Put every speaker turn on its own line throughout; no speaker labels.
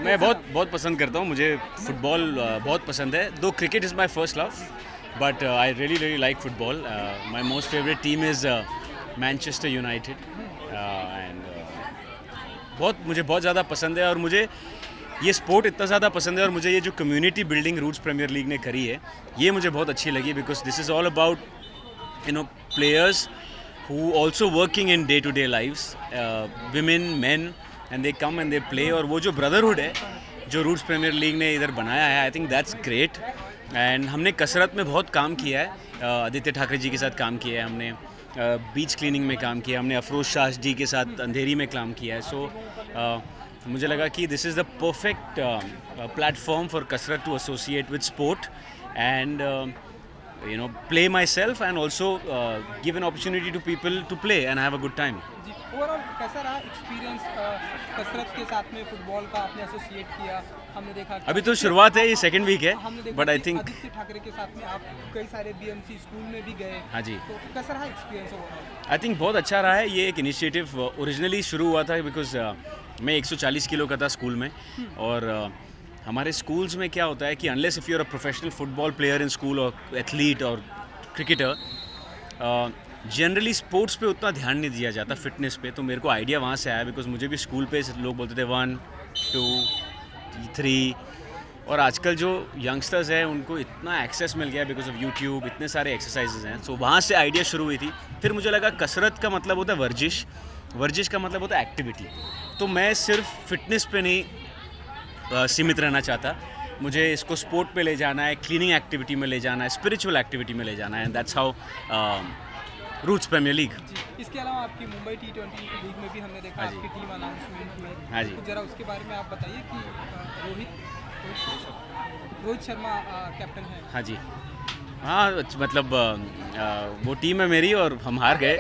मैं बहुत पसंद करता हूँ, मुझे फुटबॉल बहुत पसंद है। दो cricket is my first love, but I really like football. My most favourite team is Manchester United and मुझे बहुत ज़्यादा पसंद है। और मुझे ये स्पोर्ट इतना ज़्यादा पसंद है और मुझे ये जो community building Roots Premier League ने करी है ये मुझे बहुत अच्छी लगी, because this is all about players who also working in day-to-day lives, women, men, and they come and they play। और वो जो ब्रदरहुड है जो रूट्स प्रीमियर लीग ने इधर बनाया है, I think that's great. And हमने कसरत में बहुत काम किया है, आदित्य ठाकरे जी के साथ काम किया है, हमने बीच क्लीनिंग में काम किया, हमने अफरोज शाह जी के साथ अंधेरी में काम किया है। सो मुझे लगा कि this is the perfect platform for कसरत to associate with sport and play myself and also give an opportunity to people to play and have a good time।
जी, ओवरऑल कैसा रहा एक्सपीरियंस कसरत के साथ में फुटबॉल का आपने एसोसिएट किया? हमने देखा
अभी तो शुरुआत है, ये सेकंड वीक है, but I think
Aditya Thackeray के साथ में आप कई सारे बीएमसी स्कूल में भी गए।
हाँ जी,
तो कैसा रहा एक्सपीरियंस ओवरऑल?
आई थिंक बहुत अच्छा रहा है। ये एक इनिशिएटिव ओरिजिनली शुरू हुआ था बिकॉज मैं 140 किलो का था स्कूल में, और हमारे स्कूल्स में क्या होता है कि unless if you are a professional football player in school और एथलीट और क्रिकेटर, जनरली स्पोर्ट्स पे उतना ध्यान नहीं दिया जाता, फिटनेस पे। तो मेरे को आइडिया वहाँ से आया, बिकॉज मुझे भी स्कूल पे लोग बोलते थे 1 2 3, और आजकल जो यंगस्टर्स हैं उनको इतना एक्सेस मिल गया बिकॉज ऑफ यूट्यूब, इतने सारे एक्सरसाइजेज हैं, सो वहाँ से आइडिया शुरू हुई थी। फिर मुझे लगा कसरत का मतलब होता है वर्जिश, वर्जिश का मतलब होता है एक्टिविटी। तो मैं सिर्फ फिटनेस पे नहीं सीमित रहना चाहता, मुझे इसको स्पोर्ट पे ले जाना है, क्लीनिंग एक्टिविटी में ले जाना है, स्पिरिचुअल एक्टिविटी में ले जाना है, and that's how Roots Premier League.
इसके अलावा आपकी मुंबई T20 लीग में भी हमने देखा आपकी टीम अनाउंसमेंट हुई।
हाँ जी,
तो जरा उसके बारे में आप बताइए कि रोहित शर्मा कैप्टन है।
हाँ जी, हाँ मतलब वो टीम है मेरी और हम हार गए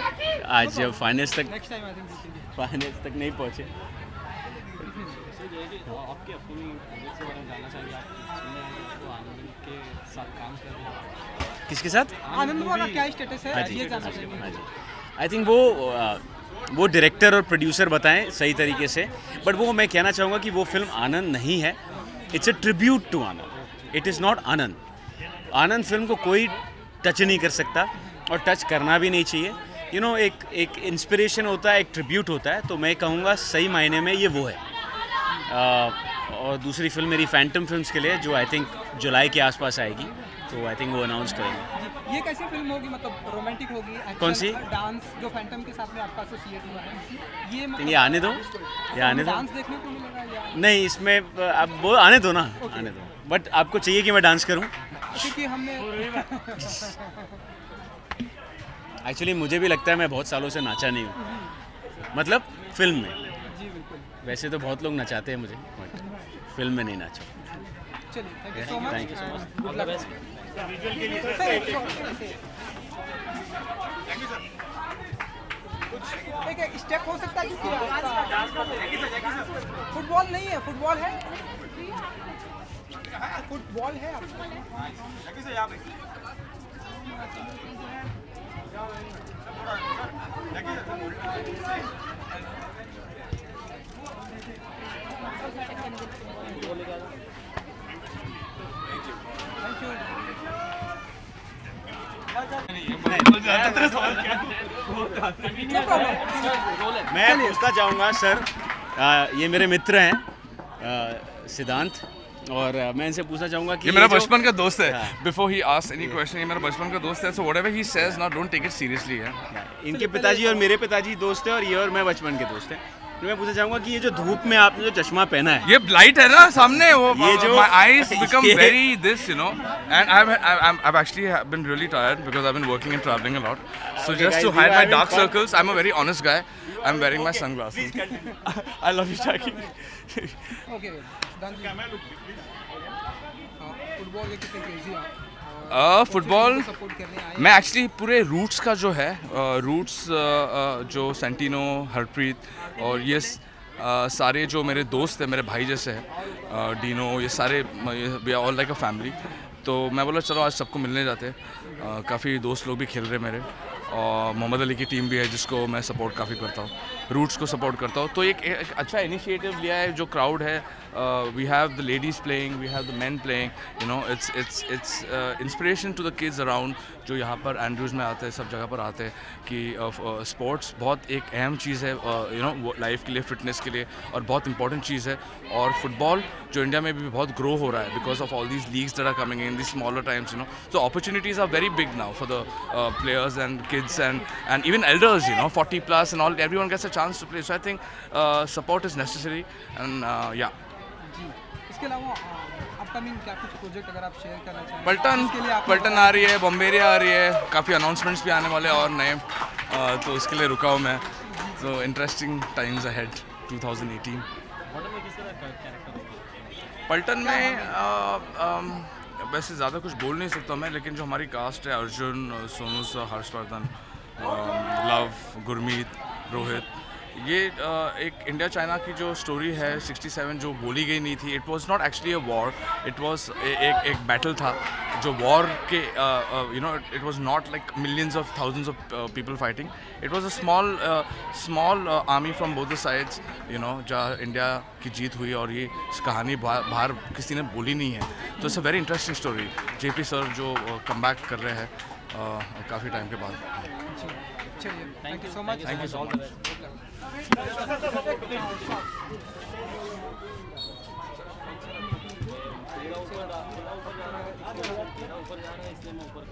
आज फाइनल्स तक,
नेक्स्ट टाइम आई थिंक जीतेंगे।
फाइनल्स तक नहीं पहुँचे।
आपके अपनी प्रोजेक्ट से बारे में जानना चाहेंगे, आप सुनने आए तो आनंद के साथ काम कर रहे हैं।
किसके साथ?
आनंद का क्या स्टेटस है
हाँ जी,
ये जानना चाहेंगे।
हाँ जी, आई थिंक वो डायरेक्टर और प्रोड्यूसर बताएं सही तरीके से, बट वो मैं कहना चाहूँगा कि वो फिल्म आनंद नहीं है, it's a tribute to Anand, it is not Anand. Anand film को कोई टच नहीं कर सकता और टच करना भी नहीं चाहिए। यू नो, एक इंस्पिरेशन होता है, एक ट्रिब्यूट होता है, तो मैं कहूँगा सही मायने में ये वो है। और दूसरी फिल्म मेरी फैंटम फिल्म्स के लिए जो आई थिंक जुलाई के आसपास आएगी, तो आई थिंक वो अनाउंस करेंगे।
ये कैसी फिल्म होगी, मतलब रोमांटिक होगी,
कौन सी?
डांस जो फैंटम के साथ में आपका एसोसिएट हुआ है, ये मतलब
ये आने दो, ये आने दो।
डांस देखने को मिलेगा या
नहीं, इसमें अब वो आने दो ना, आने दो। बट आपको चाहिए कि मैं डांस करूं?
क्योंकि हमने
एक्चुअली मुझे भी लगता है मैं बहुत सालों से नाचा नहीं हूँ, मतलब फिल्म में।
जी बिल्कुल।
वैसे तो बहुत लोग नचाते हैं मुझे, बट फिल्म में नहीं नाचा।
चलिए, thank you so much.
Thank you so much.
Good luck. एक स्टेप हो सकता है क्योंकि फुटबॉल नहीं है, फुटबॉल है, फुटबॉल है
मैं पूछना चाहूँगा सर, ये मेरे मित्र हैं सिद्धांत, और मैं इनसे पूछना चाहूँगा कि
ये मेरा बचपन का दोस्त है। Before he ask any question, ये मेरा बचपन का दोस्त है, सो व्हाटएवर ही सेज ना डोंट टेक इट सीरियसली है।
इनके पिताजी और मेरे पिताजी दोस्त हैं, और ये और मैं बचपन के दोस्त हैं। तो मैं पूछना चाहूँगा कि ये जो धूप में आपने जो चश्मा पहना है,
ये लाइट है ना सामने, वो
ये जो
my eyes become
ये-
very this, you know, and I've actually been really tired because I've been working and traveling a lot. So
Okay,
just
guys,
to
we
hide
were
my
having
dark
fun.
circles, I'm a very honest guy. I'm wearing my sunglasses. I love you, Jackie.
Okay football के कितने crazy
football
support करने आए
मैं actually पूरे roots का जो है roots जो सेंटिनो, हरप्रीत और ये सारे जो मेरे दोस्त हैं, मेरे भाई जैसे हैं, डीनो, ये सारे we are all like a family. तो मैं बोला चलो आज सबको मिलने जाते हैं। काफ़ी दोस्त लोग भी खेल रहे मेरे, और मोहम्मद अली की टीम भी है जिसको मैं सपोर्ट काफ़ी करता हूँ, रूट्स को सपोर्ट करता हूँ। तो एक अच्छा इनिशिएटिव लिया है, जो क्राउड है, we have the ladies playing, we have the men playing, you know, it's inspiration to the kids around जो यहाँ पर एंड्रूज में आते हैं, सब जगह पर आते हैं, कि स्पोर्ट्स बहुत एक अहम चीज़ है, यू नो, लाइफ के लिए, फिटनेस के लिए, और बहुत इंपॉर्टेंट चीज़ है। और फुटबॉल जो इंडिया में भी बहुत ग्रो हो रहा है because of all these leagues that are coming in this smaller times, you know, so opportunities are very big now for the players and kids and even elders, you know, 40 plus and all, everyone gets a chance to play. So I think support is necessary, and yeah.
जी इसके अलावा upcoming क्या कुछ project अगर आप share करना चाहें?
पलटन
इसके लिए आपने
पलटन आ रही है, बॉम्बेरिया आ रही है, काफ़ी अनाउंसमेंट्स भी आने वाले हैं और नए, तो उसके लिए रुका हूँ मैं। तो इंटरेस्टिंग टाइम्स अहेड 2018। पलटन में वैसे ज़्यादा कुछ बोल नहीं सकता मैं, लेकिन जो हमारी कास्ट है, अर्जुन, सोनू सर, हर्षवर्धन, लव, गुरमीत, रोहित, ये एक इंडिया चाइना की जो स्टोरी है 67 जो बोली गई नहीं थी, it was not actually a war, it was एक बैटल था जो वॉर के you know, it was not like millions of thousands of people fighting, it was a small army from both the sides, you know, जहाँ India की जीत हुई। और ये कहानी बाहर किसी ने बोली नहीं है, तो it's a very interesting story. JP sir जो कम बैक कर रहे हैं काफ़ी टाइम के बाद।
चलिए, thank you so much.
Thank you so much.
ऊपर जा रहा है इसलिए मैं ऊपर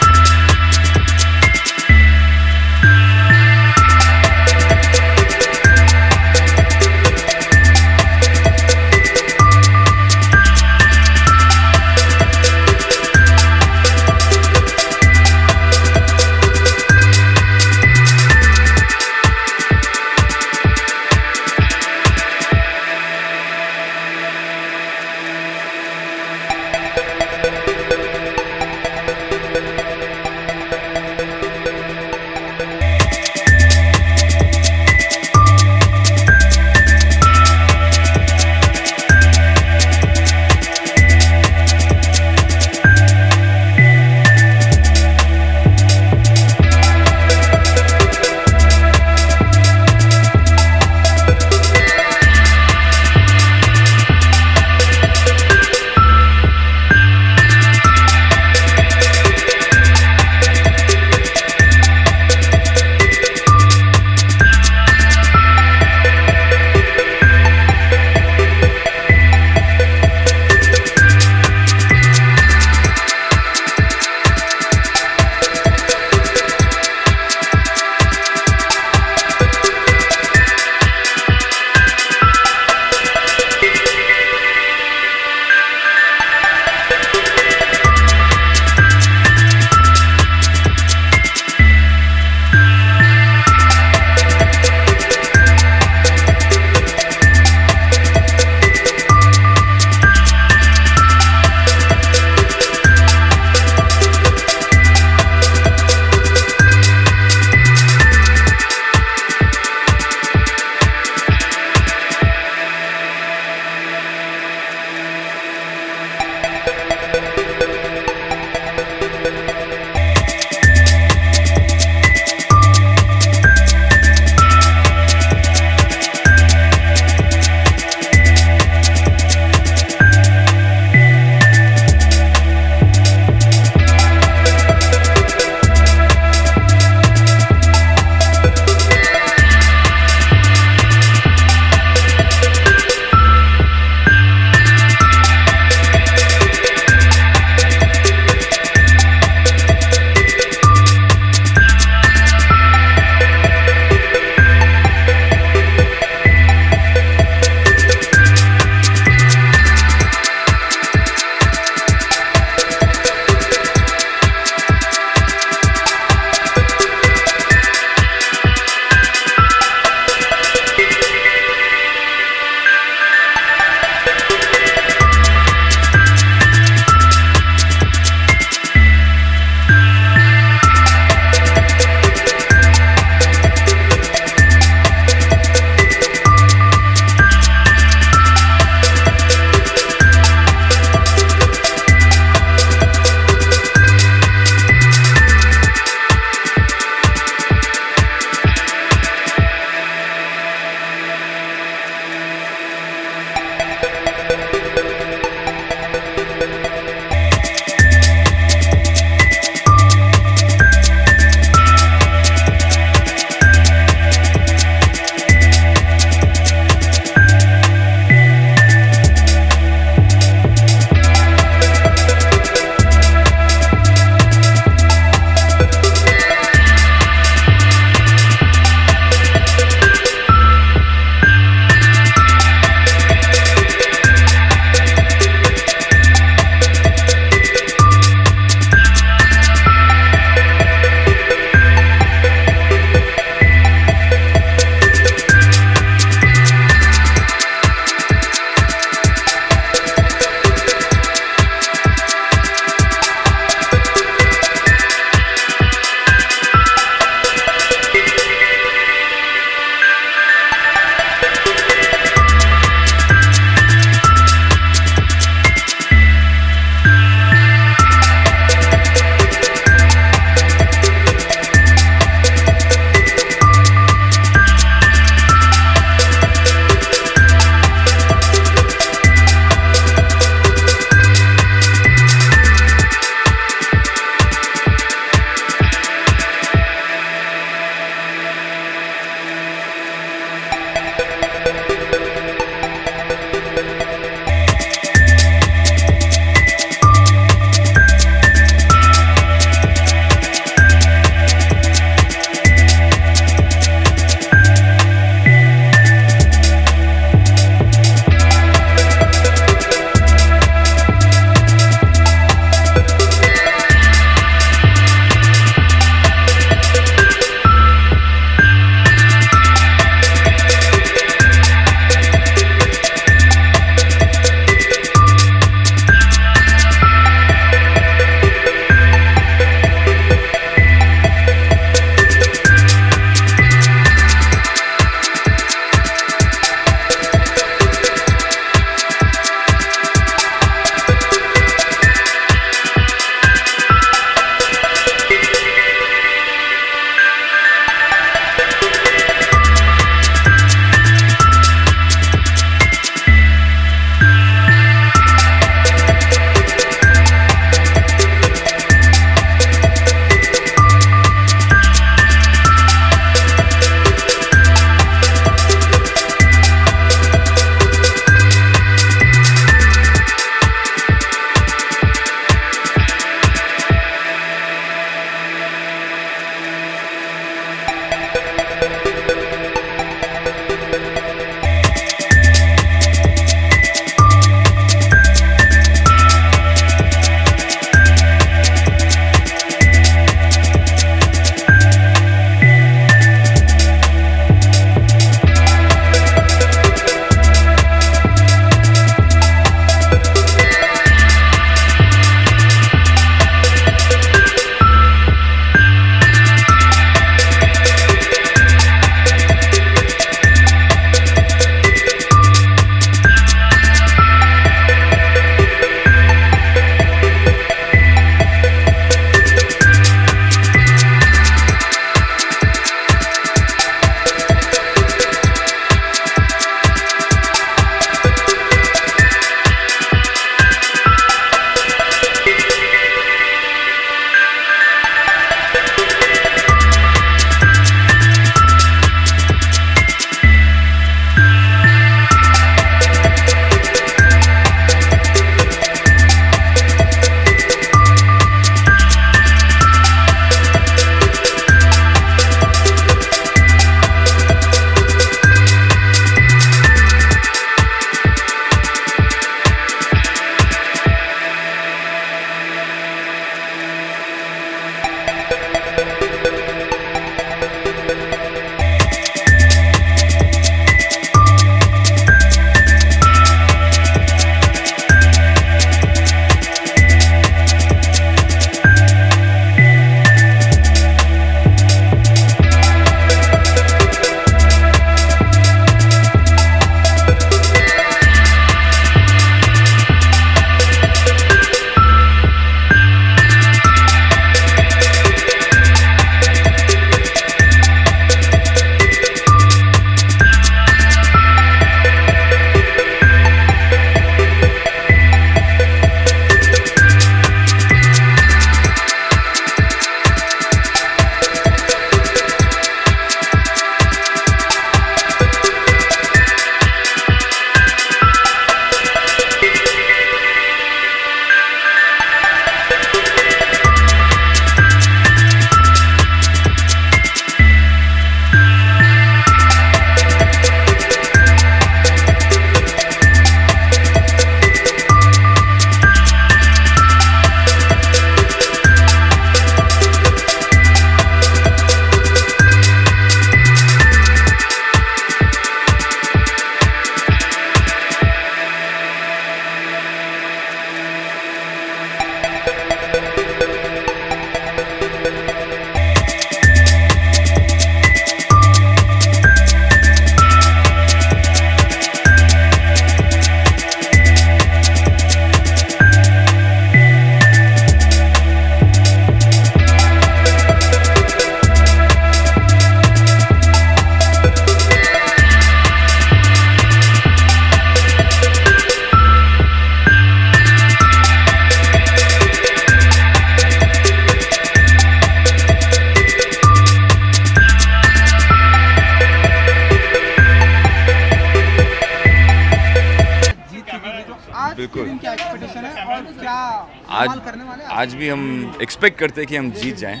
कमाल करने वाले हैं?
आज भी हम एक्सपेक्ट करते हैं कि हम जीत जाएं,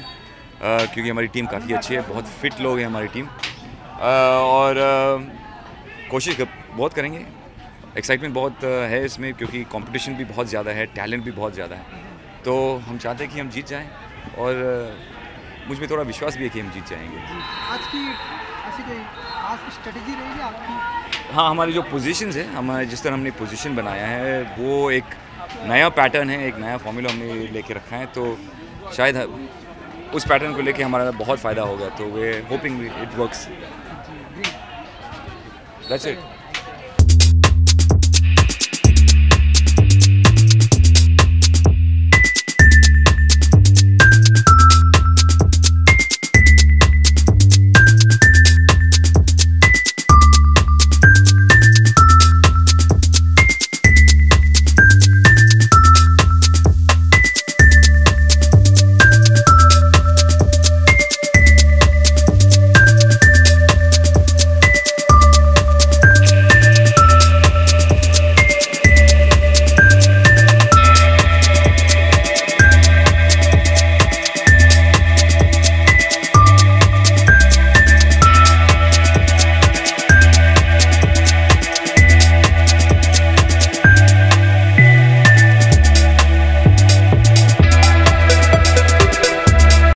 क्योंकि हमारी टीम काफ़ी अच्छी है, बहुत फिट लोग हैं हमारी टीम, और कोशिश बहुत करेंगे। एक्साइटमेंट बहुत है इसमें, क्योंकि कंपटीशन भी बहुत ज़्यादा है, टैलेंट भी बहुत ज़्यादा है, तो हम चाहते हैं कि हम जीत जाएं, और मुझ में थोड़ा विश्वास भी है कि हम जीत जाएंगे।
आज की ऐसी कोई खास स्ट्रेटजी रहेगी आपकी?
हाँ, हमारी जो पोजीशंस है, हमारे जिस तरह हमने पोजीशन बनाया है, वो एक नया पैटर्न है, एक नया फॉर्मूला हमने लेके रखा है, तो शायद उस पैटर्न को लेके हमारा बहुत फ़ायदा होगा, तो we hoping it works. That's it.